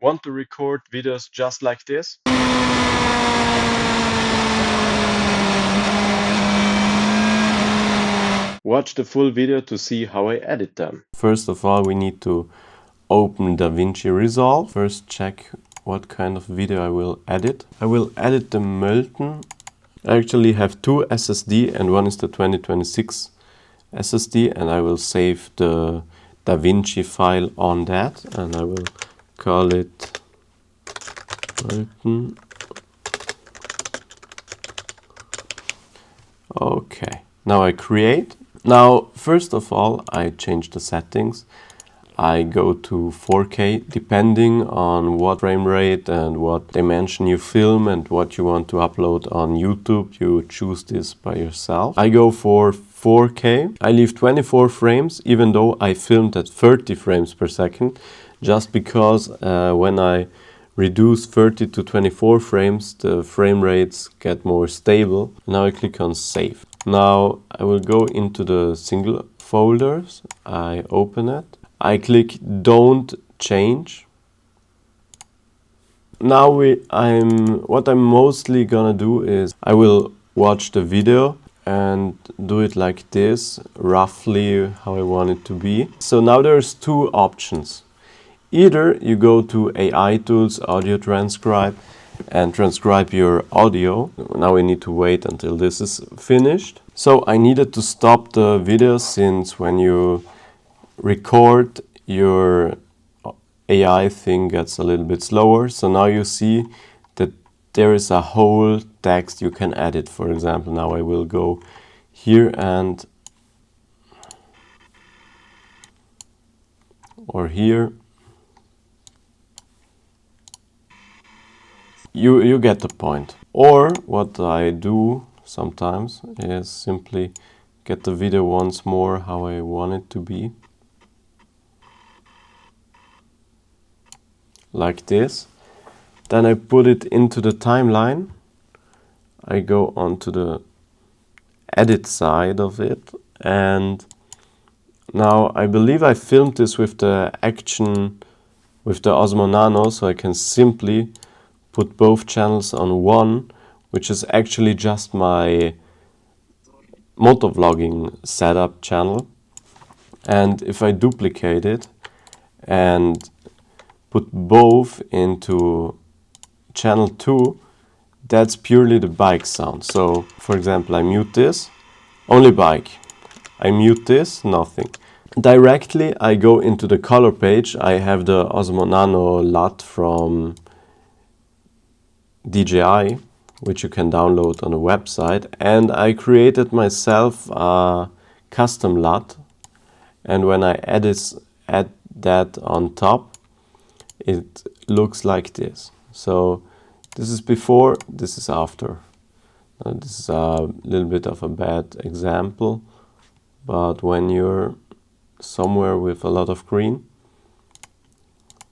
Want to record videos just like this? Watch the full video to see how I edit them. First of all, we need to open DaVinci Resolve. First check what kind of video I will edit. I will edit the Molten. I actually have two SSD and one is the 2026 SSD, and I will save the DaVinci file on that, and I will call it Molten. Okay, now I create. Now, first of all, I change the settings. I go to 4K, depending on what frame rate and what dimension you film and what you want to upload on YouTube. You choose this by yourself. I go for 4K. I leave 24 frames, even though I filmed at 30 frames per second, just because when I reduce 30 to 24 frames, the frame rates get more stable. Now I click on Save. Now I will go into the single folders. I open it. I click Don't Change. Now what I'm mostly gonna do is I will watch the video and do it like this, roughly how I want it to be. So now there's two options. Either you go to AI tools, audio transcribe, and transcribe your audio. Now we need to wait until this is finished. So I needed to stop the video, since when you record, your AI thing gets a little bit slower. So now you see that there is a whole text you can edit. For example, now I will go here and or here. You get the point. Or what I do sometimes is simply get the video once more how I want it to be. Like this. Then I put it into the timeline. I go onto the edit side of it, and now I believe I filmed this with the Action, with the Osmo Nano, so I can simply put both channels on one, which is actually just my motovlogging setup channel. And if I duplicate it and put both into channel 2, that's purely the bike sound. So for example, I mute this, only bike. I mute this, nothing. Directly I go into the color page. I have the Osmo Nano LUT from DJI, which you can download on the website, and I created myself a custom LUT, and when I add that on top, it looks like this. So this is before, this is after. This is a little bit of a bad example, but when you're somewhere with a lot of green,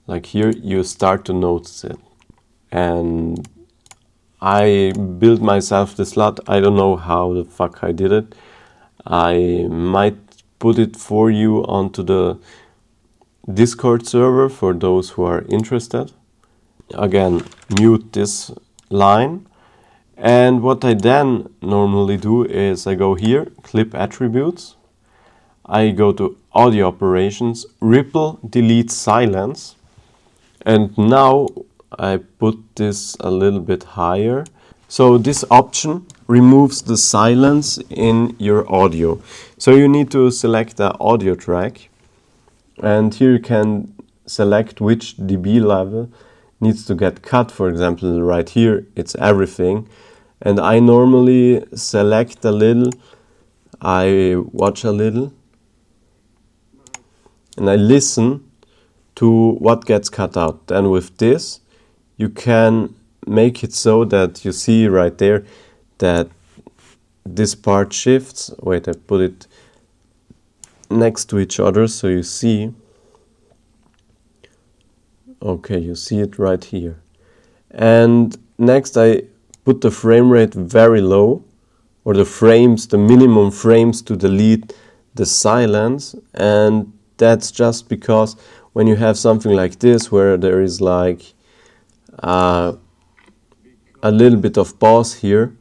like here, you start to notice it. And I built myself this LUT. I don't know how the fuck I did it. I might put it for you onto the Discord server for those who are interested. Again, mute this line. And what I then normally do is I go here, clip attributes. I go to audio operations, ripple, delete, silence. And now I put this a little bit higher. So this option removes the silence in your audio. So you need to select the audio track. And here you can select which dB level needs to get cut. For example, right here, it's everything. And I normally select a little, I watch a little, and I listen to what gets cut out. Then with this, you can make it so that you see right there that this part shifts. Wait, I put it next to each other so you see. Okay, you see it right here. And next I put the frame rate very low, or the minimum frames to delete the silence. And that's just because when you have something like this where there is like a little bit of pause here,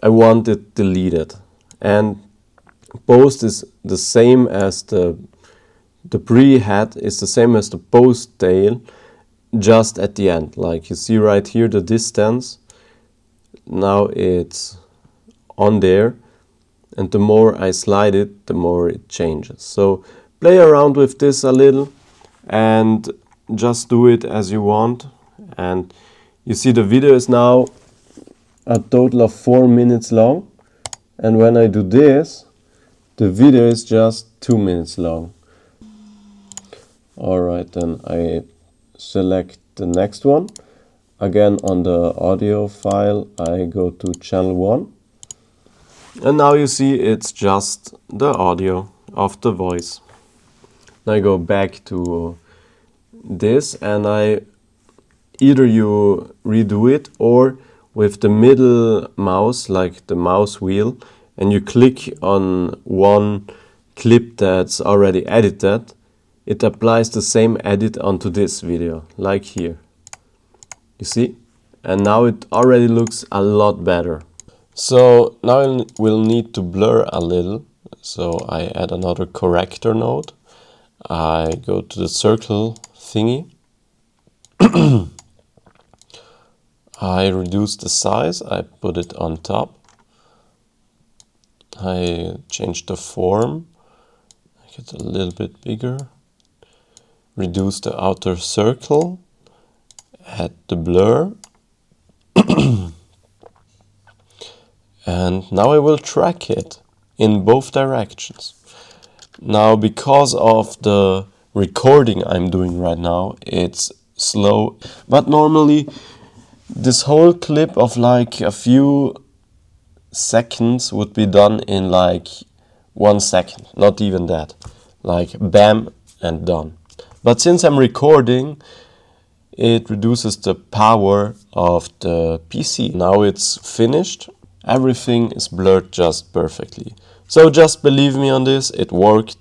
I want it deleted. And post is the same as the pre-head is the same as the post tail, just at the end. Like you see right here the distance, now it's on there, and the more I slide it, the more it changes. So play around with this a little and just do it as you want. And you see the video is now a total of 4 minutes long, and when I do this, the video is just 2 minutes long. Alright, then I select the next one. Again, on the audio file, I go to channel 1. And now you see it's just the audio of the voice. Now I go back to this, and either you redo it, or with the middle mouse, like the mouse wheel, and you click on one clip that's already edited, it applies the same edit onto this video, like here. You see? And now it already looks a lot better. So now we'll need to blur a little. So I add another corrector node. I go to the circle thingy. I reduce the size, I put it on top. I change the form, make it a little bit bigger. Reduce the outer circle, add the blur. And now I will track it in both directions. Now, because of the recording I'm doing right now, it's slow, but normally this whole clip of like a few seconds would be done in like 1 second, not even that. Like bam and done. But since I'm recording, it reduces the power of the PC. Now it's finished. Everything is blurred just perfectly. So just believe me on this, it worked.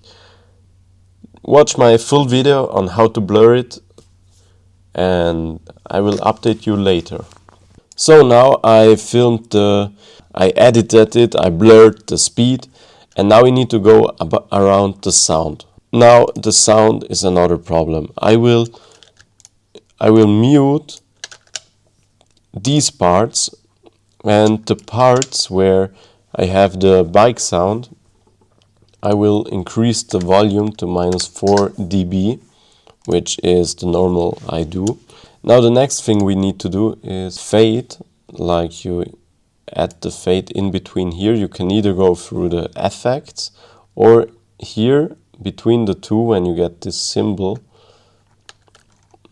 Watch my full video on how to blur it, and I will update you later. So now I I edited it, I blurred the speed, and now we need to go around the sound. Now the sound is another problem. I will mute these parts, and the parts where I have the bike sound, I will increase the volume to -4 dB, which is the normal I do. Now the next thing we need to do is fade, like you add the fade in between here. You can either go through the effects, or here between the two, when you get this symbol,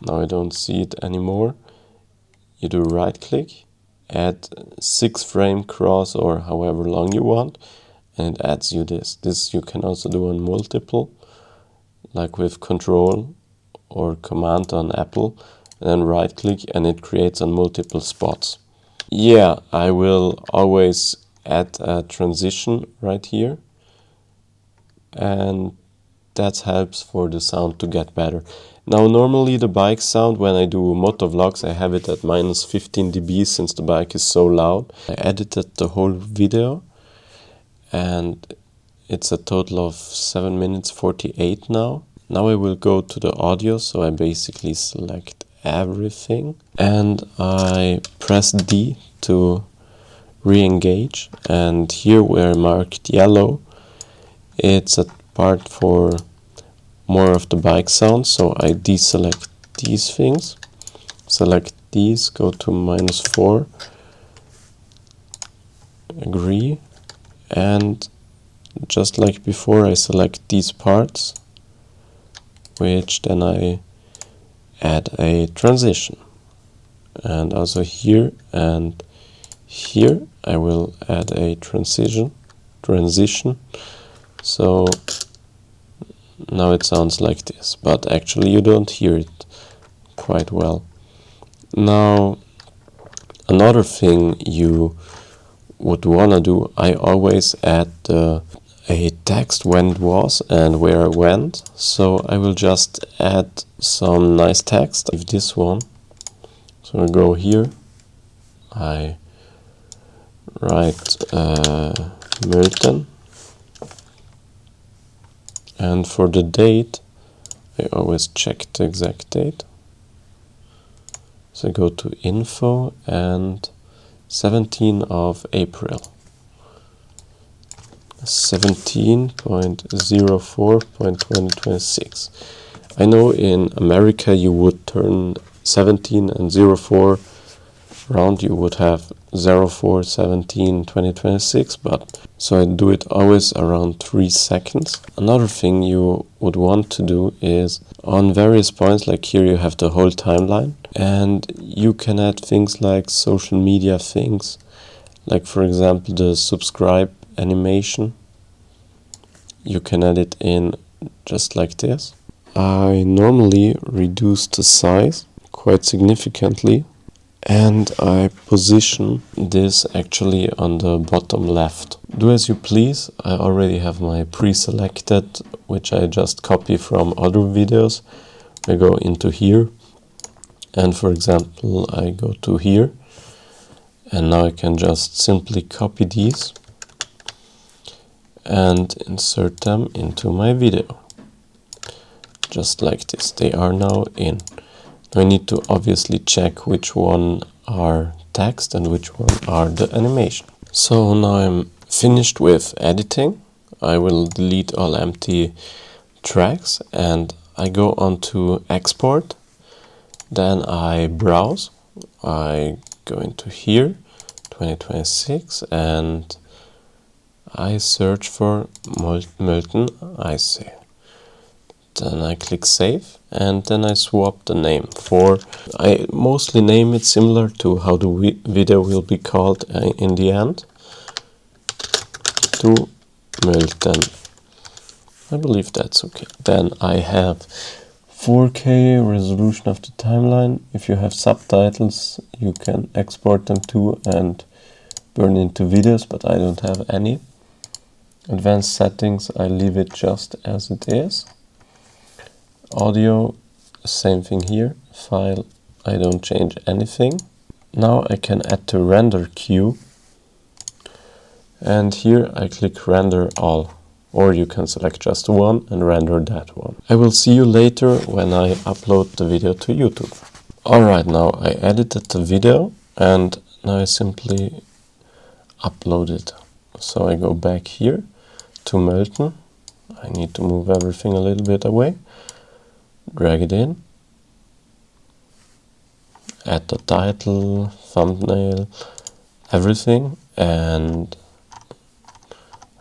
now I don't see it anymore, you do right click, add 6 frame cross or however long you want, and it adds you this. This you can also do on multiple, like with Control or Command on Apple, and then right click and it creates on multiple spots. Yeah, I will always add a transition right here, and that helps for the sound to get better. Now normally the bike sound, when I do motovlogs, I have it at -15 dB since the bike is so loud. I edited the whole video and it's a total of 7 minutes 48 now. Now I will go to the audio, so I basically select everything and I press D to re-engage, and here where marked yellow, it's a part for more of the bike sound, so I deselect these things, select these, go to -4, agree, and just like before I select these parts, which then I add a transition, and also here and here I will add a transition, so now it sounds like this, but actually you don't hear it quite well. Now another thing you would wanna do, I always add the a text when it was and where I went. So I will just add some nice text of this one. So I go here, I write Milton, and for the date I always check the exact date. So I go to info and 17 of April. 17.04.2026. I know in America you would turn 17 and 04 round, you would have 04/17/2026, but so I do it always around 3 seconds. Another thing you would want to do is on various points, like here you have the whole timeline, and you can add things like social media things, like for example the subscribe animation. You can add it in just like this. I normally reduce the size quite significantly, and I position this actually on the bottom left. Do as you please. I already have my pre-selected, which I just copy from other videos. I go into here, and for example I go to here, and now I can just simply copy these and insert them into my video. Just like this, they are now in. I need to obviously check which one are text and which one are the animation. So now I'm finished with editing. I will delete all empty tracks and I go on to export. Then I browse. I go into here, 2026, and I search for Milton Ice. Then I click save, and then I swap the name for, I mostly name it similar to how the video will be called in the end, to Milton. I believe that's okay. Then I have 4K resolution of the timeline. If you have subtitles, you can export them too and burn into videos, but I don't have any. Advanced settings, I leave it just as it is. Audio, same thing here. File, I don't change anything. Now I can add the render queue, and here I click render all, or you can select just one and render that one. I will see you later when I upload the video to YouTube. Alright, now I edited the video and now I simply upload it. So I go back here to Milton. I need to move everything a little bit away. Drag it in. Add the title, thumbnail, everything, and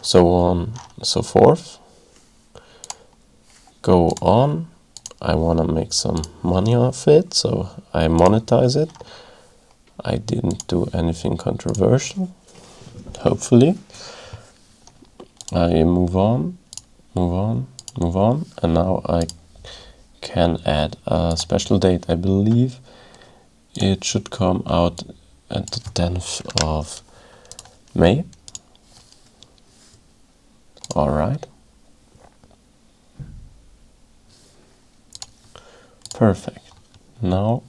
so on, so forth. Go on. I want to make some money off it, so I monetize it. I didn't do anything controversial, hopefully. I move on, move on, move on, and now I can add a special date. I believe it should come out at the 10th of May. Alright. Perfect. Now,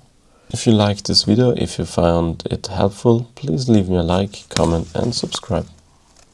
if you liked this video, if you found it helpful, please leave me a like, comment and subscribe.